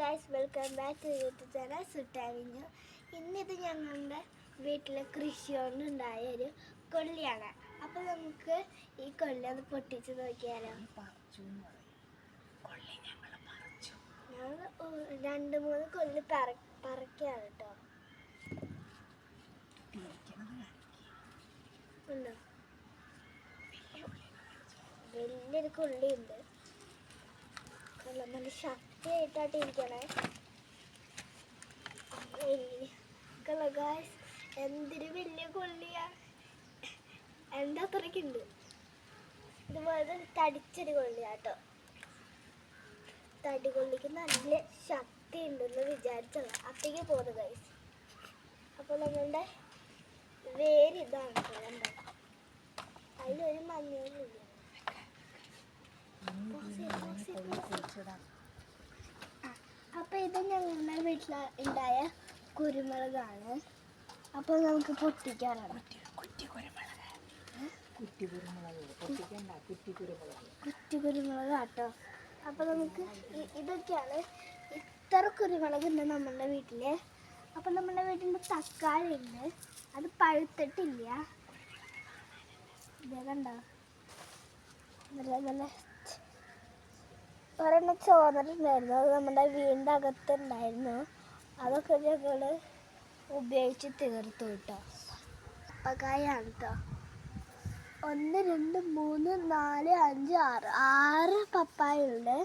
Guys, welcome back to YouTube channel സുട്ടാവിഞ്ഞു. ഇന്നിത് ഞങ്ങളുടെ വീട്ടിലെ കൃഷി കൊണ്ടുണ്ടായ ഒരു കൊള്ളിയാണ്. അപ്പോൾ നമുക്ക് ഈ കൊള്ളി ഒന്ന് പൊട്ടിച്ച് നോക്കിയാലോ. ഞങ്ങൾ 2-3 കൊള്ളി പറിക്കുകയാണ് കേട്ടോ. വലിയൊരു കൊള്ളിയുണ്ട്. നല്ല ശക്തിയായിട്ടാണ് ഇരിക്കണേ. ഗായ്സ്, എന്തൊരു വലിയ കൊള്ളിയാ, എൻ്റെ അത്രയ്ക്കുണ്ട്. ഇതുപോലെ തടിച്ചൊരു കൊള്ളിയാട്ടോ. തടി കൊള്ളിക്ക് നല്ല ശക്തി ഉണ്ടെന്ന് വിചാരിച്ചല്ല അത്തേക്ക് പോകുന്നത് ഗൈസ്. അപ്പോൾ നമ്മളുടെ വേര് ഇതാണ് കണ്ടോ, അതിലൊരു മഞ്ഞളില്ല. അപ്പോൾ ഇത് ഞങ്ങളുടെ വീട്ടിൽ ഉണ്ടായ കുരുമുളകാണ്. അപ്പോൾ നമുക്ക് പൊട്ടിക്കാനാണ്. കുറ്റി കുരുമുളക് കേട്ടോ. അപ്പോൾ നമുക്ക് ഇതൊക്കെയാണ്, ഇത്ര കുരുമുളക് ഉണ്ട് നമ്മളുടെ വീട്ടിൽ. അപ്പോൾ നമ്മുടെ വീട്ടിൽ തക്കാളി ഉണ്ട്, അത് പഴുത്തിട്ടില്ല. ഇത് കണ്ടോ, നല്ല ഒരെണ്ണം ചോന്നിട്ടുണ്ടായിരുന്നു, അത് നമ്മുടെ വീടിൻ്റെ അകത്തുണ്ടായിരുന്നു. അതൊക്കെ ഞങ്ങൾ ഉപയോഗിച്ച് തീർത്തു കേട്ടോ. പപ്പായാണ് കേട്ടോ. 1 2 3 4 5 6 പപ്പായ ഉണ്ട്.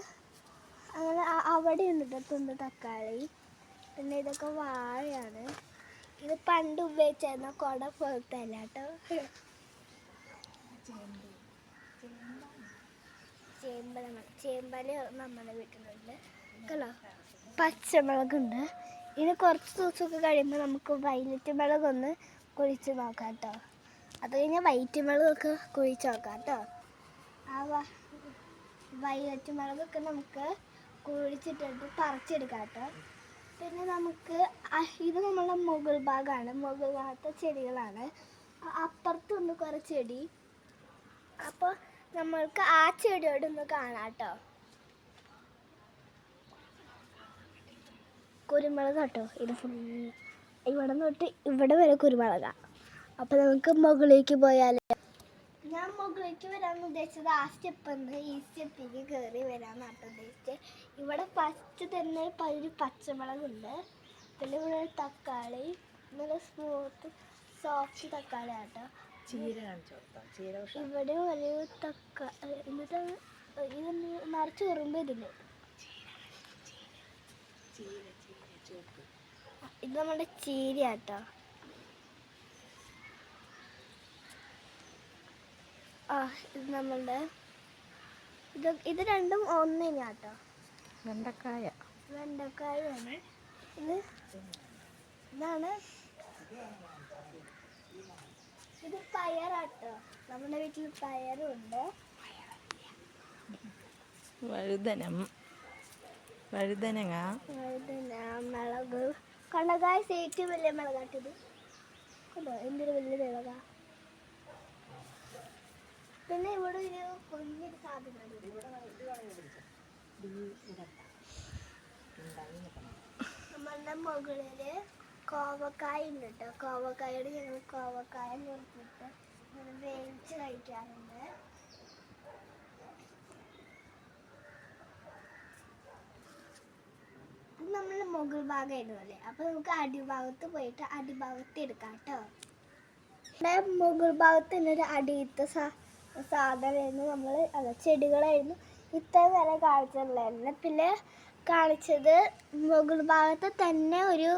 അങ്ങനെ അവിടെ ഉണ്ട് കേട്ടോ തക്കാളി. പിന്നെ ഇതൊക്കെ വാഴയാണ്. ഇത് പണ്ട് ഉപയോഗിച്ചായിരുന്ന കുട പോലത്തെ അല്ല കേട്ടോ. ചേമ്പല നമ്മുടെ വീട്ടിലുണ്ട് കേട്ടോ. പച്ചമുളകുണ്ട്. ഇത് കുറച്ച് ദിവസമൊക്കെ കഴിയുമ്പോൾ നമുക്ക് വൈലറ്റ് മുളകൊന്ന് കുഴിച്ച് നോക്കാം കേട്ടോ. അത് കഴിഞ്ഞാൽ വൈറ്റ് മുളകൊക്കെ കുഴിച്ച് നോക്കാം കേട്ടോ. ആ വൈലറ്റ് മുളകൊക്കെ നമുക്ക് കുഴിച്ചിട്ടിട്ട് പറിച്ചെടുക്കാം കേട്ടോ. പിന്നെ നമുക്ക് ഇത് നമ്മളുടെ മുകൾ ഭാഗമാണ്, മുകൾ ഭാഗത്തെ ചെടികളാണ്. അപ്പുറത്തുണ്ട് കുറേ ചെടി. അപ്പോൾ നമ്മൾക്ക് ആ ചെടിയോടൊന്ന് കാണാം കേട്ടോ. കുരുമുളക് കേട്ടോ. ഇത് ഫുൾ ഇവിടെ തൊട്ട് ഇവിടെ വരെ കുരുമുളകാണ്. അപ്പോൾ നമുക്ക് മുകളിലേക്ക് പോയാൽ, ഞാൻ മുകളിലേക്ക് വരാമെന്ന് ഉദ്ദേശിച്ചത് ആ സ്റ്റെപ്പ് ഉണ്ട്, ഈ സ്റ്റെപ്പിലേക്ക് കയറി വരാമെന്നാണ് ഉദ്ദേശിച്ചത്. ഇവിടെ ഫസ്റ്റ് തന്നെ ഒരു പച്ചമുളകുണ്ട്. പിന്നെ ഇവിടെ തക്കാളി, നല്ല സ്മൂത്ത് സോഫ്റ്റ് തക്കാളി കേട്ടോ. ഇവിടെ ഒരു തക്കാളി, എന്നിട്ട് ഇത് നിറച്ച് ഉറുമ്പ് ഇതില്. ഇത് നമ്മുടെ ചീര കേട്ടോ. ഇത് നമ്മളുടെ ഇത് രണ്ടും ഒന്നിനാട്ടോ. വെണ്ടക്കായാണ്. ഇതാണ് ഇത് പയറാട്ടോ. നമ്മുടെ വീട്ടിൽ പയറുണ്ട്. വഴുതനങ്ങ, മുളക് കണ്ടകായ ഏറ്റവും വലിയ മുളകാട്ടിത് കണ്ടോ, എന്തൊരു വലിയ മുളകാ. പിന്നെ ഇവിടെ ഒരു കുഞ്ഞൊരു സാധനമാണ്. നമ്മളുടെ മുകളില് കോവക്കായ ഉണ്ട് കേട്ടോ. കോവക്കായോട് ഞങ്ങൾ കോവക്കായ നിർത്തിയിട്ട് വേവിച്ച് കഴിക്കാറുണ്ട്. നമ്മൾ മുകൾ ഭാഗമായിരുന്നല്ലേ, അപ്പോൾ നമുക്ക് അടിഭാഗത്ത് പോയിട്ട് അടിഭാഗത്ത് എടുക്കാം കേട്ടോ. മുകൾ ഭാഗത്ത് തന്നെ ഒരു അടിയത്തെ സാധനമായിരുന്നു. ചെടികളായിരുന്നു ഇത്ര വരെ കാണിച്ചിട്ടുണ്ടായിരുന്നു. പിന്നെ കാണിച്ചത് മുകൾ ഭാഗത്ത് തന്നെ ഒരു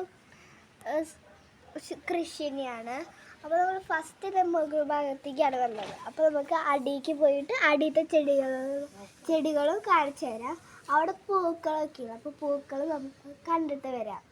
കൃഷി തന്നെയാണ്. അപ്പോൾ നമ്മൾ ഫസ്റ്റ് മുകൾ ഭാഗത്തേക്കാണ് വന്നത്. അപ്പോൾ നമുക്ക് അടിയിലേക്ക് പോയിട്ട് അടിയത്തെ ചെടികളും കാണിച്ചു തരാം. അവിടെ പൂക്കളൊക്കെയാണ്. അപ്പോൾ പൂക്കൾ നമുക്ക് കണ്ടിട്ട് വരാം.